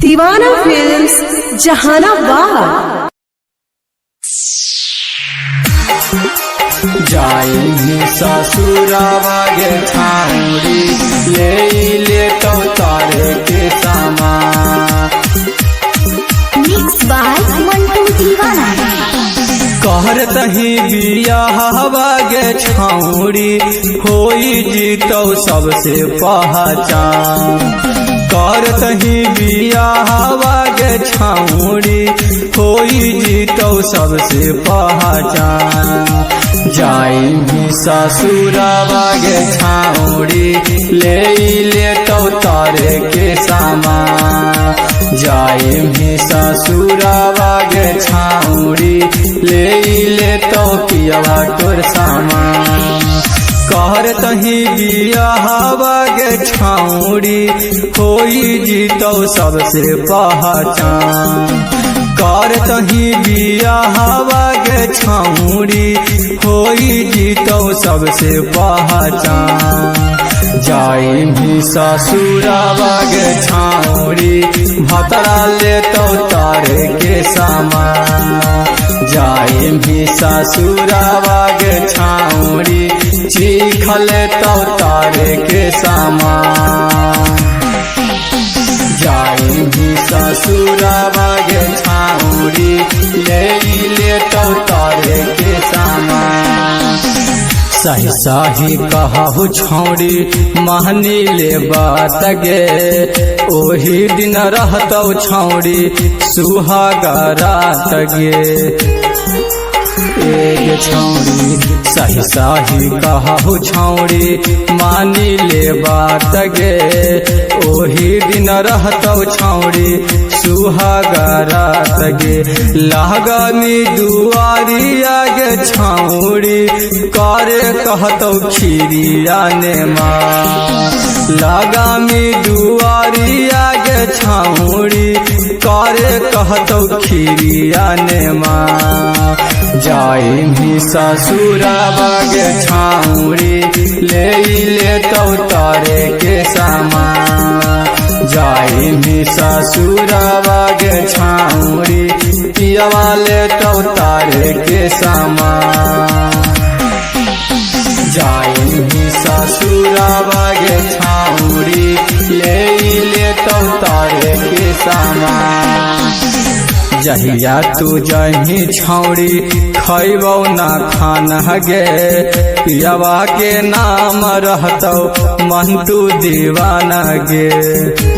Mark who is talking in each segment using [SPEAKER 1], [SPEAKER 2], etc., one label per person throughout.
[SPEAKER 1] दीवाना फिल्म्स जहानाबाद।
[SPEAKER 2] जाई ससुरावा गे छाउरी ले तो तारे के सामान।
[SPEAKER 3] मिक्स बाय मंटू दीवाना।
[SPEAKER 2] कहर तही बियाहवा गे छाउरी होई जीतो सबसे पहचान। कर तही बियाहवा गे छाउरी होई जीतो सबसे पहचान। जाई ससुरावा गे छाउरी ले तो तारे के सामान। जाई ससुरावा गे छाउरी ले तो पियावा तोर सामान। कहर तही बियाहवा गे छाउरी होई जीतो सबसे पहचान। कर तही बियाहवा गे छाउरी होई जीतो सबसे पहचान। जाई ससुरावा गे छाउरी भतरा ले तो तारे के सामान। जाई ससुरावा गे छाउरी चीखले तो तारे के सामान। जाई ससुरावा गे छाउरी ले तो तारे के सामान। सही सही कहू छौड़ी महनी ले बात गे ओही दिन रहतौ छौड़ी सुहागा रात गे। एक छौड़ी सही सही कहू छौड़ी मानी ले बात गे ओही दिन रहतौ छौड़ी सुहागा रात गे। लागनी दुआरिया गे छौड़ी करे कहतौ खीरिया ने माँ। लगामी दुआरिया गे छौड़ी करे कहतौ खीरिया ने माँ। जाई ससुरावा गे छाउरी ले तो तारे के सामान। जाई ससुरावा गे छाउरी पियावा ले तो तारे के सामान। जाई ससुरावा गे छाउरी ले तो तारे के सामान। जहिया तू जही छौड़ी खैबौ ना खाना गे पियावा के नाम रहतौ मंटू दीवाना गे।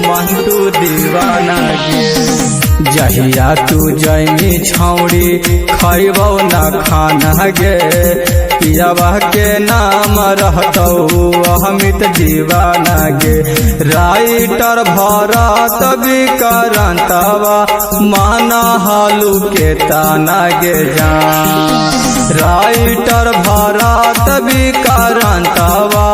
[SPEAKER 2] मंटू दीवाना गे। जहिया तू जही छौड़ी खैबौ ना खाना गे पियावा के नाम रहतौ अहमित दीवाना गे। राइटर भरत विकरांतवा माना हालू के ताना गे जान। राइटर भरत विकरांतवा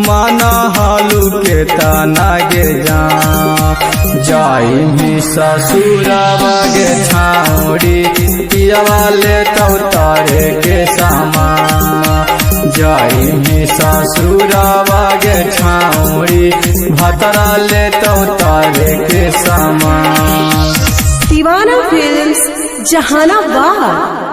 [SPEAKER 2] माना हालू के ताना गे जान। जाई ससुरावा गे छाउरी पियावा ले तो तारे के सामान। जाई ससुरावा गे छाउरी भतरा ले तो तारे के सामान।
[SPEAKER 1] दीवाना फिल्म्स जहानाबाद।